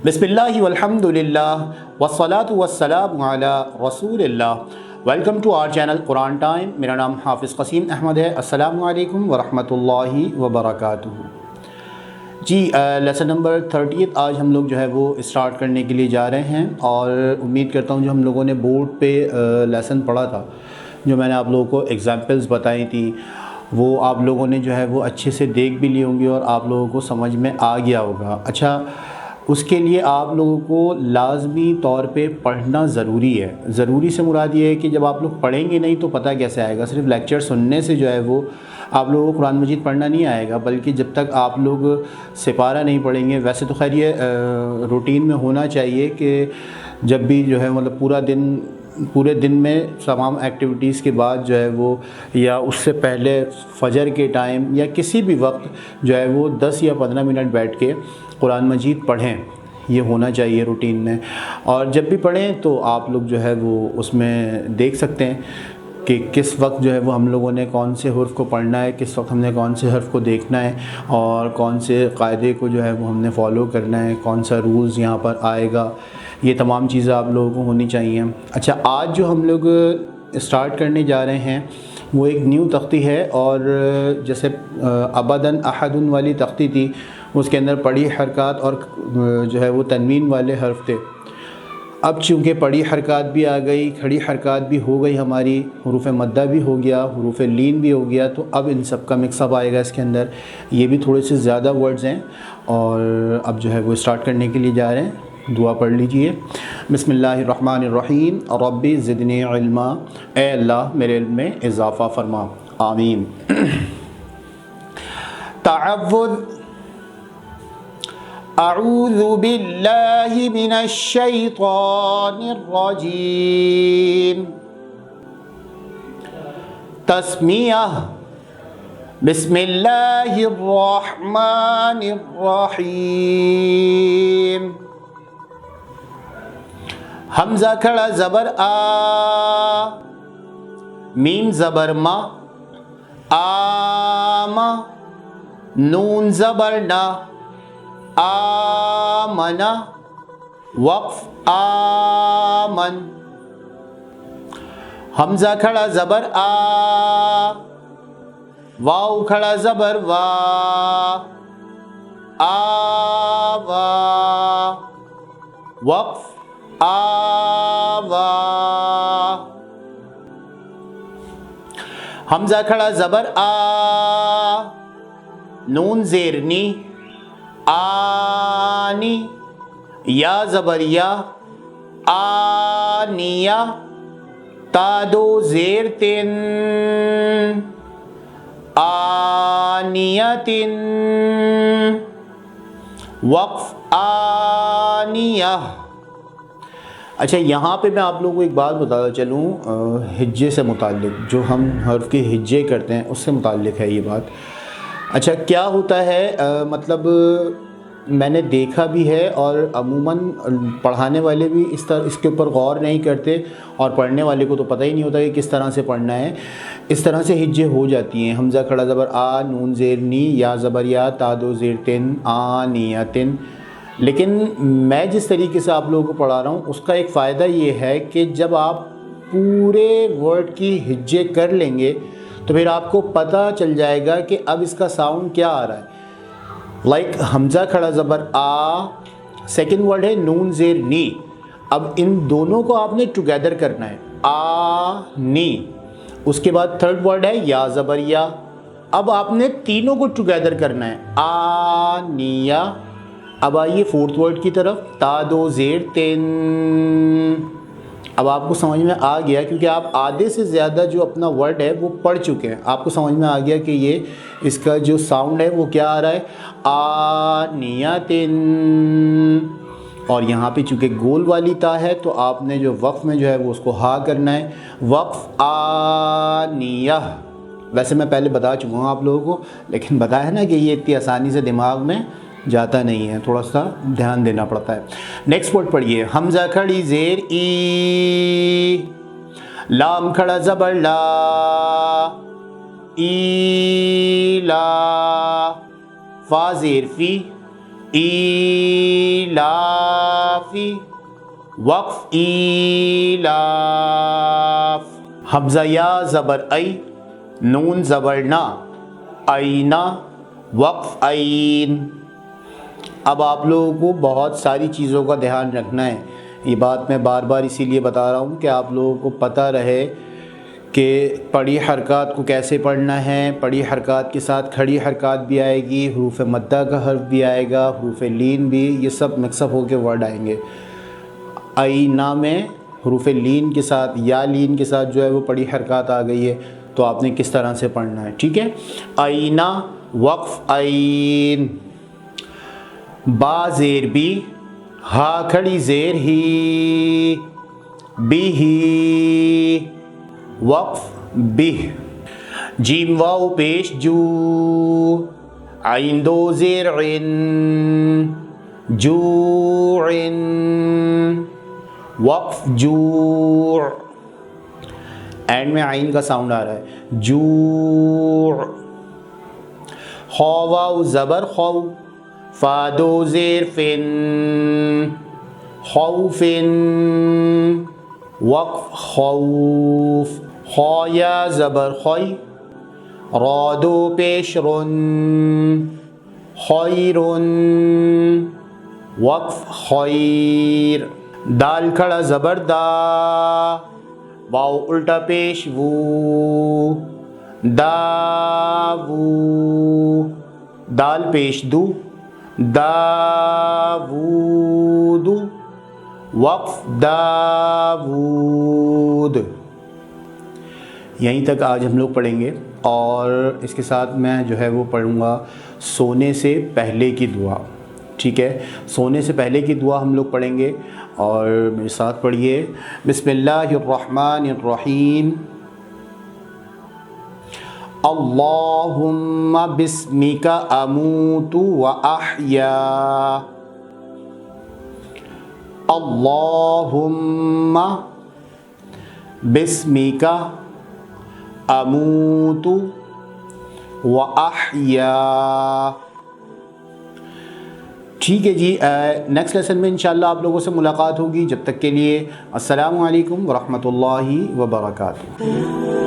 बिस्मिल्लाहि वल्हम्दुलिल्लाह वस्सलातु वस्सलामु अला रसूलिल्लाह। वेलकम टू आवर चैनल कुरान टाइम। मेरा नाम हाफिज़ क़सीम अहमद है। अस्सलामु अलैकुम वरहमतुल्लाहि वबरकातुहू। जी लेसन नंबर 30 आज हम लोग जो है वो स्टार्ट करने के लिए जा रहे हैं और उम्मीद करता हूँ जो हम लोगों ने बोर्ड पे लेसन पढ़ा था, जो मैंने आप लोगों को एग्जांपल्स बताई थी, वो आप लोगों ने जो है वो अच्छे से देख भी ली होंगी और आप लोगों को समझ में आ गया होगा। अच्छा, उसके लिए आप लोगों को लाज़मी तौर पे पढ़ना ज़रूरी है। ज़रूरी से मुराद ये है कि जब आप लोग पढ़ेंगे नहीं तो पता कैसे आएगा। सिर्फ लेक्चर सुनने से जो है वो आप लोगों को कुरान मजीद पढ़ना नहीं आएगा, बल्कि जब तक आप लोग सिपारा नहीं पढ़ेंगे। वैसे तो खैर ये रूटीन में होना चाहिए कि जब भी जो है मतलब पूरे दिन में तमाम एक्टिविटीज़ के बाद जो है वो या उससे पहले फ़जर के टाइम या किसी भी वक्त जो है वो 10 या 15 मिनट बैठ के कुरान मजीद पढ़ें। ये होना चाहिए रूटीन में। और जब भी पढ़ें तो आप लोग जो है वो उसमें देख सकते हैं कि किस वक्त जो है वो हम लोगों ने कौन से हर्फ़ को पढ़ना है, किस वक्त हमने कौन से हर्फ़ को देखना है और कौन से कायदे को जो है वो हमने फ़ॉलो करना है, कौन सा रूल्स यहाँ पर आएगा। ये तमाम चीज़ें आप लोगों को होनी चाहिए। अच्छा, आज जो हम लोग स्टार्ट करने जा रहे हैं वो एक न्यू तख्ती है और जैसे अबदन अहदुन वाली तख्ती थी उसके अंदर पड़ी हरकत और जो है वो तनवीन वाले हर्फ थे। अब चूँकि पड़ी हरकत भी आ गई, खड़ी हरकत भी हो गई, हमारी हुरूफ़ मद्दा भी हो गया, हुरूफ़ लीन भी हो गया, तो अब इन सब का मिक्सअप आएगा इसके अंदर। ये भी थोड़े से ज़्यादा वर्ड्स हैं और अब जो है वो स्टार्ट करने के लिए जा रहे हैं। दुआ पढ़ लीजिए। बिस्मिल्लाहिर्रहमानिर्रहीम रब्बी ज़िदनी इल्मा, ए अल्लाह मेरे इल्म में इजाफ़ा फरमा, आमीन। तअव्वुज़ अऊज़ु बिल्लाहि मिनश शैतानिर रजीम। तस्मियह बिस्मिल्लाहिर रहमानिर रहीम। हमज़ा खड़ा ज़बर आ, मीम ज़बर मा, आमा, नून ज़बर ना, आमना, वक़्फ़ आमन। हमज़ा खड़ा ज़बर आ, वाव खड़ा ज़बर वा, आवा, वक़्फ़ आवा। हमज़ा खड़ा ज़बर आ, नून ज़ेर नी, आनी, या ज़बर या, आनिया, तादो ज़ेर तिन, आनियतिन, वक़्फ़ आनिया। अच्छा, यहाँ पे मैं आप लोगों को एक बात बताता चलूँ हिज्जे से मुताल्लिक, जो हम हर्फ़ के हिज्जे करते हैं उससे मुताल्लिक है ये बात। अच्छा, क्या होता है मतलब मैंने देखा भी है और अमूमन पढ़ाने वाले भी इसके ऊपर गौर नहीं करते और पढ़ने वाले को तो पता ही नहीं होता कि किस तरह से पढ़ना है। इस तरह से हिज्जे हो जाती हैं। हमज़ा खड़ा ज़बर आ, नून ज़ेर नी, या ज़बर या, तादो ज़ेर तिन, आनियतिन। लेकिन मैं जिस तरीके से आप लोगों को पढ़ा रहा हूँ उसका एक फ़ायदा ये है कि जब आप पूरे वर्ड की हिज्जे कर लेंगे तो फिर आपको पता चल जाएगा कि अब इसका साउंड क्या आ रहा है। लाइक हमज़ा खड़ा ज़बर आ, सेकंड वर्ड है नून ज़ेर नी। अब इन दोनों को आपने टुगेदर करना है, आ नी। उसके बाद थर्ड वर्ड है या ज़बर या। अब आपने तीनों को टुगेदर करना है, आ निया। अब आइए फोर्थ वर्ड की तरफ, तादो ज़ेर तिन। अब आपको समझ में आ गया क्योंकि आप आधे से ज़्यादा जो अपना वर्ड है वो पढ़ चुके हैं। आपको समझ में आ गया कि ये इसका जो साउंड है वो क्या आ रहा है, आनियतिन। और यहाँ पे चूँकि गोल वाली ता है तो आपने जो वक़्फ़ में जो है वो उसको हा करना है, वक़्फ़ आनिया। वैसे मैं पहले बता चुका हूँ आप लोगों को, लेकिन बताया ना कि ये इतनी आसानी से दिमाग में जाता नहीं है, थोड़ा सा ध्यान देना पड़ता है। नेक्स्ट वर्ड पढ़िए। हमज़ा खड़ी ज़ेर ई, लाम खड़ा ज़बर ला, ई ला, फा ज़ेर फ़ी, ایلافی، وقف ایلاف، حمزہ یا زبر ای، نون زبر نا، اینا، وقف عین۔ اب آپ لوگوں کو بہت ساری چیزوں کا دھیان رکھنا ہے، یہ بات میں بار بار اسی لیے بتا رہا ہوں کہ آپ لوگوں کو پتہ رہے کہ پڑھی حرکات کو کیسے پڑھنا ہے۔ پڑھی حرکات کے ساتھ کھڑی حرکات بھی آئے گی، حروف مدہ کا حرف بھی آئے گا، حروف لین بھی، یہ سب مکس اپ ہو کے ورڈ آئیں گے۔ اینا میں حروف لین کے ساتھ یا لین کے ساتھ جو ہے وہ پڑھی حرکات آ گئی ہے، تو آپ نے کس طرح سے پڑھنا ہے، ٹھیک ہے۔ اینا، وقف عین، با زیر بی، ہا کھڑی زیر ہی، بی ہی، وقف بہ، جیم واو پیش جو، عین دو زیر عن، جوع، وقف جوع، اینڈ میں عین کا ساؤنڈ آ رہا ہے، جوع۔ خا واو زبر خو، فا دو زیر فن، خوفن، وقف خوف۔ خا یا زبر خوی، را دو پیش رن، خیرن، وقف خیر۔ دال کھڑا زبر دا، واو الٹا پیش وو، داوو، دال پیش دو، داوود، وقف داوود۔ یہیں تک آج ہم لوگ پڑھیں گے، اور اس کے ساتھ میں جو ہے وہ پڑھوں گا سونے سے پہلے کی دعا، ٹھیک ہے۔ سونے سے پہلے کی دعا ہم لوگ پڑھیں گے، اور میرے ساتھ پڑھیے، بسم اللہ الرحمن الرحیم، اللہم بسمک اموت و احیا، اللہم بسمک اموت و احیا۔ ٹھیک ہے جی، نیکسٹ لیسن میں انشاءاللہ آپ لوگوں سے ملاقات ہوگی۔ جب تک کے لیے السلام علیکم ورحمۃ اللہ وبرکاتہ۔